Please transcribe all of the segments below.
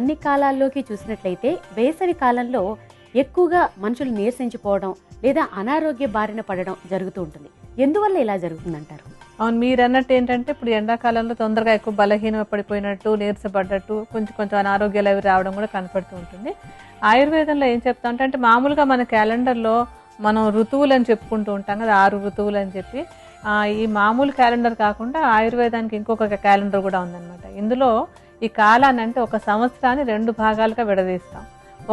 అన్ని కాలాల్లోకి చూసినట్లయితే వేసవి కాలంలో ఎక్కువగా మనుషులు నీరసించిపోవడం లేదా అనారోగ్య బారిన పడడం జరుగుతూ ఉంటుంది. ఎందువల్ల ఇలా జరుగుతుందంటారు? అవును, మీరు అన్నట్టు ఏంటంటే ఇప్పుడు ఎండాకాలంలో తొందరగా ఎక్కువ బలహీన పడిపోయినట్టు, నీరసపడ్డట్టు, కొంచెం అనారోగ్యాలు అవి రావడం కూడా కనపడుతూ ఉంటుంది. ఆయుర్వేదంలో ఏం చెప్తా అంటే మామూలుగా మన క్యాలెండర్లో మనం ఋతువులు అని చెప్పుకుంటూ ఉంటాం కదా, 6 ఋతువులు అని చెప్పి. ఈ మామూలు క్యాలెండర్ కాకుండా ఆయుర్వేదానికి ఇంకొక క్యాలెండర్ కూడా ఉందన్నమాట. ఇందులో ఈ కాలాన్ని అంటే ఒక సంవత్సరాన్ని 2 భాగాలుగా విడదీస్తాం.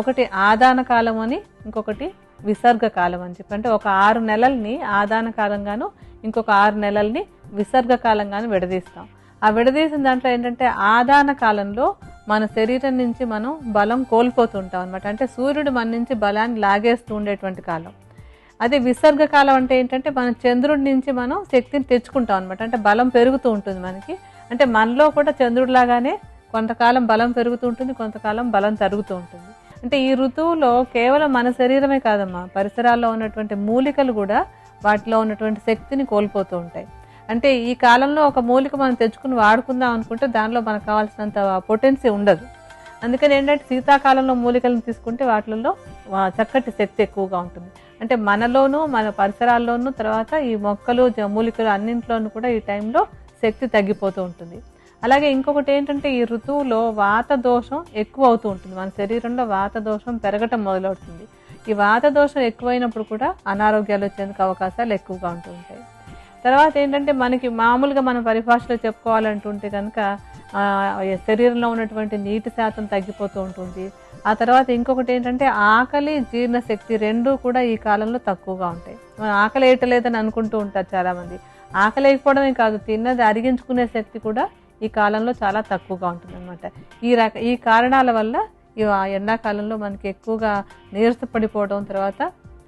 ఒకటి ఆదాన కాలం అని, ఇంకొకటి విసర్గ కాలం అని చెప్పి. అంటే ఒక 6 నెలల్ని ఆదాన కాలంగాను, ఇంకొక 6 నెలల్ని విసర్గ కాలంగాను విడదీస్తాం. ఆ విడదీసిన దాంట్లో ఏంటంటే ఆదాన కాలంలో మన శరీరం నుంచి మనం బలం కోల్పోతుంటాం అనమాట. అంటే సూర్యుడు మన నుంచి బలాన్ని లాగేస్తూ ఉండేటువంటి కాలం. అదే విసర్గ కాలం అంటే ఏంటంటే మనం చంద్రుడి నుంచి మనం శక్తిని తెచ్చుకుంటాం అనమాట. అంటే బలం పెరుగుతూ ఉంటుంది మనకి. అంటే మనలో కూడా చంద్రుడిలాగానే కొంతకాలం బలం పెరుగుతూ ఉంటుంది, కొంతకాలం బలం తరుగుతూ ఉంటుంది. అంటే ఈ ఋతువులో కేవలం మన శరీరమే కాదమ్మా, పరిసరాల్లో ఉన్నటువంటి మూలికలు కూడా వాటిలో ఉన్నటువంటి శక్తిని కోల్పోతూ ఉంటాయి. అంటే ఈ కాలంలో ఒక మూలిక మనం తెచ్చుకుని వాడుకుందాం అనుకుంటే దానిలో మనకు కావాల్సినంత పొటెన్సీ ఉండదు. అందుకని ఏంటంటే శీతాకాలంలో మూలికలను తీసుకుంటే వాటిల్లో చక్కటి శక్తి ఎక్కువగా ఉంటుంది. అంటే మనలోనూ మన పరిసరాల్లోనూ తర్వాత ఈ మొక్కలు మూలికలు అన్నింట్లోనూ కూడా ఈ టైంలో శక్తి తగ్గిపోతూ ఉంటుంది. అలాగే ఇంకొకటి ఏంటంటే ఈ ఋతువులో వాత దోషం ఎక్కువ అవుతూ ఉంటుంది. మన శరీరంలో వాత దోషం పెరగటం మొదలవుతుంది. ఈ వాత దోషం ఎక్కువైనప్పుడు కూడా అనారోగ్యాలు వచ్చేందుకు అవకాశాలు ఎక్కువగా ఉంటూ ఉంటాయి. తర్వాత ఏంటంటే మనకి మామూలుగా మన పరిభాషలో చెప్పుకోవాలంటుంటే కనుక శరీరంలో ఉన్నటువంటి నీటి శాతం తగ్గిపోతూ ఉంటుంది. ఆ తర్వాత ఇంకొకటి ఏంటంటే ఆకలి, జీర్ణశక్తి 2 కూడా ఈ కాలంలో తక్కువగా ఉంటాయి. మనం ఆకలి వేయటలేదని అనుకుంటూ ఉంటారు చాలామంది. ఆకలి వేయకపోవడమే కాదు, తిన్నది అరిగించుకునే శక్తి కూడా ఈ కాలంలో చాలా తక్కువగా ఉంటుంది అనమాట. ఈ కారణాల వల్ల ఈ ఎండాకాలంలో మనకి ఎక్కువగా నీరసపడిపోవడం, తర్వాత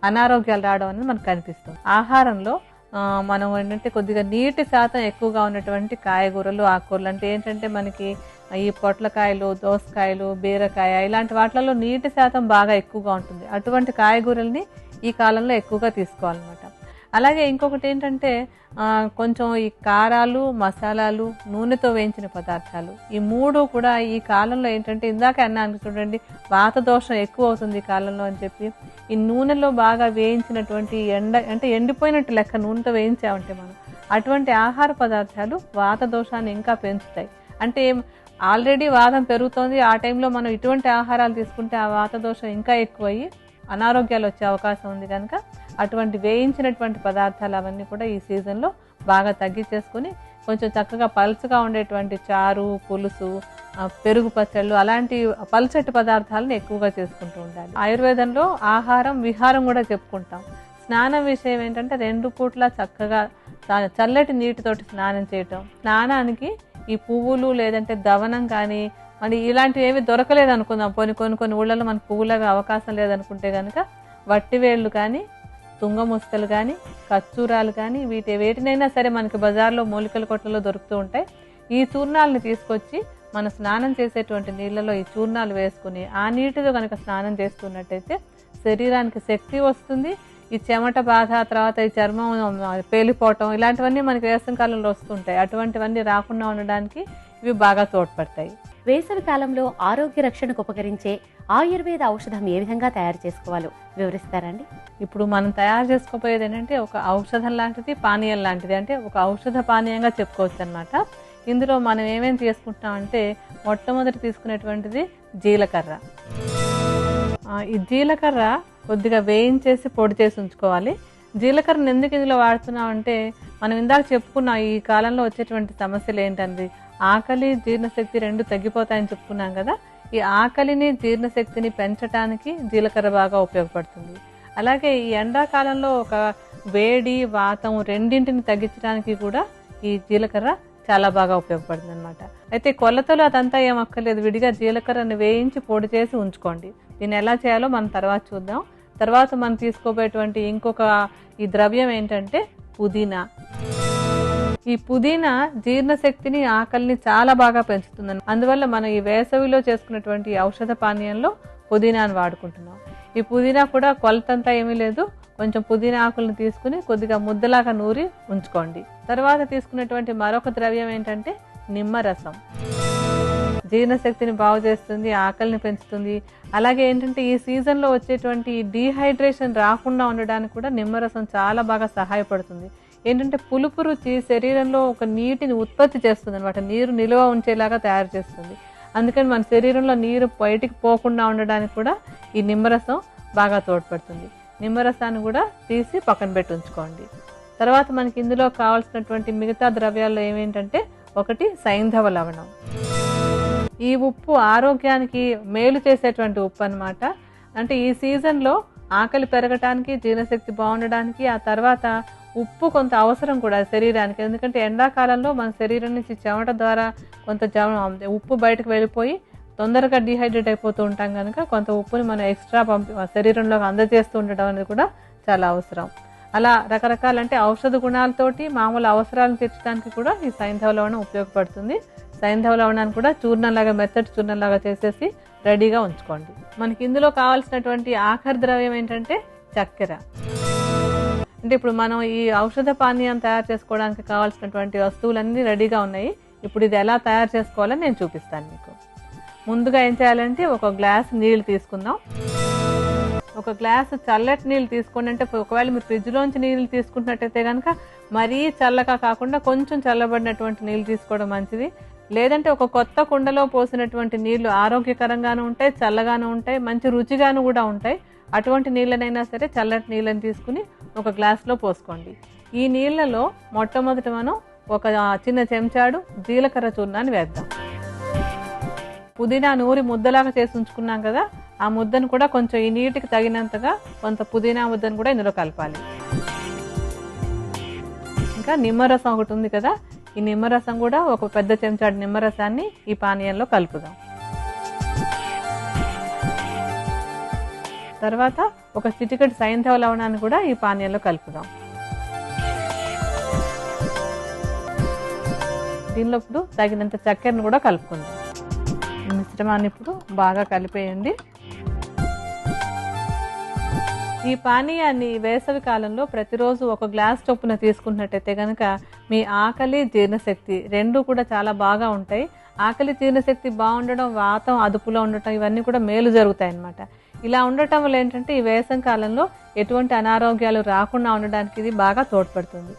అనారోగ్యాలు రావడం అనేది మనకు కనిపిస్తుంది. ఆహారంలో మనం ఏంటంటే కొద్దిగా నీటి శాతం ఎక్కువగా ఉన్నటువంటి కాయగూరలు, ఆకుకూరలు. అంటే ఏంటంటే మనకి ఈ పొట్లకాయలు, దోసకాయలు, బీరకాయ ఇలాంటి వాటిలలో నీటి శాతం బాగా ఎక్కువగా ఉంటుంది. అటువంటి కాయగూరల్ని ఈ కాలంలో ఎక్కువగా తీసుకోవాలన్నమాట. అలాగే ఇంకొకటి ఏంటంటే కొంచెం ఈ కారాలు, మసాలాలు, నూనెతో వేయించిన పదార్థాలు, ఈ 3 కూడా ఈ కాలంలో ఏంటంటే ఇందాక అన్నాను చూడండి, వాత దోషం ఎక్కువ అవుతుంది ఈ కాలంలో అని చెప్పి. ఈ నూనెలో బాగా వేయించినటువంటి అంటే ఎండిపోయినట్టు లెక్క నూనెతో వేయించామంటే మనం అటువంటి ఆహార పదార్థాలు వాత దోషాన్ని ఇంకా పెంచుతాయి. అంటే ఆల్రెడీ వాదం పెరుగుతోంది, ఆ టైంలో మనం ఇటువంటి ఆహారాలు తీసుకుంటే ఆ వాత దోషం ఇంకా ఎక్కువయ్యి అనారోగ్యాలు వచ్చే అవకాశం ఉంది. కనుక అటువంటి వేయించినటువంటి పదార్థాలు అవన్నీ కూడా ఈ సీజన్లో బాగా తగ్గించేసుకుని కొంచెం చక్కగా పలుచగా ఉండేటువంటి చారు, పులుసు, పెరుగు పచ్చళ్ళు అలాంటి పల్చటి పదార్థాలను ఎక్కువగా చేసుకుంటూ ఉండాలి. ఆయుర్వేదంలో ఆహారం, విహారం కూడా చెప్పుకుంటాం. స్నానం విషయం ఏంటంటే 2 పూట్ల చక్కగా చల్లటి నీటితోటి స్నానం చేయటం. స్నానానికి ఈ పువ్వులు లేదంటే దవనం కానీ మరి ఇలాంటివి ఏమి దొరకలేదు అనుకుందాం, కొన్ని ఊళ్ళలో మనకు పువ్వులాగా అవకాశం లేదనుకుంటే కనుక వట్టివేళ్ళు కానీ, తుంగముస్తలు కానీ, కచ్చూరాలు కానీ వేటినైనా సరే మనకి బజార్లో మూలికల కొట్లలో దొరుకుతూ ఉంటాయి. ఈ చూర్ణాలను తీసుకొచ్చి మన స్నానం చేసేటువంటి నీళ్ళలో ఈ చూర్ణాలు వేసుకుని ఆ నీటితో కనుక స్నానం చేస్తున్నట్టయితే శరీరానికి శక్తి వస్తుంది. ఈ చెమట బాధ, తర్వాత ఈ చర్మం పేలిపోవటం ఇలాంటివన్నీ మనకి వేసవి కాలంలో వస్తుంటాయి. అటువంటివన్నీ రాకుండా ఉండడానికి ఇవి బాగా తోడ్పడతాయి. వేసవి కాలంలో ఆరోగ్య రక్షణకు ఉపకరించే ఆయుర్వేద ఔషధం ఏ విధంగా తయారు చేసుకోవాలో వివరిస్తారండి? ఇప్పుడు మనం తయారు చేసుకోపోయేది ఏంటంటే ఒక ఔషధం లాంటిది, పానీయం లాంటిది. అంటే ఒక ఔషధ పానీయంగా చెప్పుకోవచ్చు అనమాట. ఇందులో మనం ఏమేమి చేసుకుంటామంటే మొట్టమొదటి తీసుకునేటువంటిది జీలకర్ర. ఈ జీలకర్ర కొద్దిగా వేయించేసి పొడి చేసి ఉంచుకోవాలి. జీలకర్రను ఎందుకు ఇందులో వాడుతున్నామంటే మనం ఇందాక చెప్పుకున్నాం ఈ కాలంలో వచ్చేటువంటి సమస్యలు ఏంటండి, ఆకలి, జీర్ణశక్తి 2 తగ్గిపోతాయని చెప్పుకున్నాం కదా. ఈ ఆకలిని, జీర్ణశక్తిని పెంచడానికి జీలకర్ర బాగా ఉపయోగపడుతుంది. అలాగే ఈ ఎండాకాలంలో ఒక వేడి, వాతం రెండింటిని తగ్గించడానికి కూడా ఈ జీలకర్ర చాలా బాగా ఉపయోగపడుతుంది అనమాట. అయితే కొలతలు అదంతా ఏం అక్కర్లేదు, విడిగా జీలకర్రని వేయించి పొడి చేసి ఉంచుకోండి. దీన్ని ఎలా చేయాలో మనం తర్వాత చూద్దాం. తర్వాత మనం తీసుకోబోయేటువంటి ఇంకొక ఈ ద్రవ్యం ఏంటంటే పుదీనా. ఈ పుదీనా జీర్ణశక్తిని, ఆకలిని చాలా బాగా పెంచుతుంది. అందువల్ల మనం ఈ వేసవిలో చేసుకున్నటువంటి ఔషధ పానీయంలో పుదీనాను వాడుకుంటున్నాం. ఈ పుదీనా కూడా కొలతంతా ఏమీ లేదు, కొంచెం పుదీనా ఆకులను తీసుకుని కొద్దిగా ముద్దలాగా నూరి ఉంచుకోండి. తర్వాత తీసుకున్నటువంటి మరొక ద్రవ్యం ఏంటంటే నిమ్మరసం. జీర్ణశక్తిని బాగు చేస్తుంది, ఆకలిని పెంచుతుంది. అలాగే ఏంటంటే ఈ సీజన్లో వచ్చేటువంటి డీహైడ్రేషన్ రాకుండా ఉండడానికి కూడా నిమ్మరసం చాలా బాగా సహాయపడుతుంది. ఏంటంటే పులుపు రుచి శరీరంలో ఒక నీటిని ఉత్పత్తి చేస్తుంది అనమాట, నీరు నిల్వ ఉంచేలాగా తయారు చేస్తుంది. అందుకని మన శరీరంలో నీరు బయటికి పోకుండా ఉండడానికి కూడా ఈ నిమ్మరసం బాగా తోడ్పడుతుంది. నిమ్మరసాన్ని కూడా తీసి పక్కన పెట్టి ఉంచుకోండి. తర్వాత మనకి ఇందులో కావాల్సినటువంటి మిగతా ద్రవ్యాల్లో ఏమేంటంటే, ఒకటి సైంధవ లవణం. ఈ ఉప్పు ఆరోగ్యానికి మేలు చేసేటువంటి ఉప్పు అన్నమాట. అంటే ఈ సీజన్లో ఆకలి పెరగటానికి, జీర్ణశక్తి బాగుండడానికి, ఆ తర్వాత ఉప్పు కొంత అవసరం కూడా శరీరానికి. ఎందుకంటే ఎండాకాలంలో మన శరీరం నుంచి చెమట ద్వారా కొంత ఉప్పు బయటకు వెళ్ళిపోయి తొందరగా డీహైడ్రేట్ అయిపోతూ ఉంటాం కనుక కొంత ఉప్పుని మనం ఎక్స్ట్రా శరీరంలోకి అందజేస్తూ ఉండడం అనేది కూడా చాలా అవసరం. అలా రకరకాల అంటే ఔషధ గుణాలతోటి మామూలు అవసరాలను తీర్చడానికి కూడా ఈ సైంధవ లవణం ఉపయోగపడుతుంది. సైంధవ లవణాన్ని కూడా చూర్ణంలాగా, మెత్తటి చూర్ణంలాగా చేసేసి రెడీగా ఉంచుకోండి. మనకి ఇందులో కావాల్సినటువంటి ఆఖరి ద్రవ్యం ఏంటంటే చక్కెర. అంటే ఇప్పుడు మనం ఈ ఔషధ పానీయం తయారు చేసుకోవడానికి కావాల్సినటువంటి వస్తువులన్నీ రెడీగా ఉన్నాయి. ఇప్పుడు ఇది ఎలా తయారు చేసుకోవాలో నేను చూపిస్తాను మీకు. ముందుగా ఏం చేయాలంటే ఒక గ్లాస్ నీళ్ళు తీసుకుందాం. ఒక గ్లాసు చల్లటి నీళ్ళు తీసుకోండి. అంటే ఒకవేళ మీరు ఫ్రిడ్జ్లోంచి నీళ్ళు తీసుకుంటున్నట్టయితే కనుక మరీ చల్లగా కాకుండా కొంచెం చల్లబడినటువంటి నీళ్ళు తీసుకోవడం మంచిది. లేదంటే ఒక కొత్త కుండలో పోసినటువంటి నీళ్లు ఆరోగ్యకరంగాను ఉంటాయి, చల్లగాను ఉంటాయి, మంచి రుచిగాను కూడా ఉంటాయి. అటువంటి నీళ్ళనైనా సరే చల్లటి నీళ్ళని తీసుకుని ఒక గ్లాస్లో పోసుకోండి. ఈ నీళ్లలో మొట్టమొదటి మనం ఒక చిన్న చెంచాడు జీలకర్ర చూర్ణాన్ని వేద్దాం. పుదీనా నూరి ముద్దలాగా చేసి ఉంచుకున్నాం కదా, ఆ ముద్దను కూడా కొంచెం ఈ నీటికి తగినంతగా కొంత పుదీనా ముద్దను కూడా ఇందులో కలపాలి. ఇంకా నిమ్మరసం ఒకటి ఉంది కదా, ఈ నిమ్మరసం కూడా ఒక పెద్ద చెంచాడు నిమ్మరసాన్ని ఈ పానీయంలో కలుపుదాం. తర్వాత ఒక చిటికెడు సైంధవ లవణాన్ని కూడా ఈ పానీయంలో కలుపుదాం. దీనిలో ఇప్పుడు తగినంత చక్కెరను కూడా కలుపుకుందాం. ఈ మిశ్రమాన్ని ఇప్పుడు బాగా కలిపేయండి. ఈ పానీయాన్ని వేసవి కాలంలో ప్రతిరోజు ఒక గ్లాస్ చొప్పున తీసుకున్నట్టయితే కనుక మీ ఆకలి, జీర్ణశక్తి రెండు కూడా చాలా బాగా ఉంటాయి. ఆకలి, జీర్ణశక్తి బాగుండడం, వాతం అదుపులో ఉండటం, ఇవన్నీ కూడా మేలు జరుగుతాయి అన్నమాట. ఇలా ఉండటం వల్ల ఏంటంటే ఈ వేసవి కాలంలో ఎటువంటి అనారోగ్యాలు రాకుండా ఉండడానికి ఇది బాగా తోడ్పడుతుంది.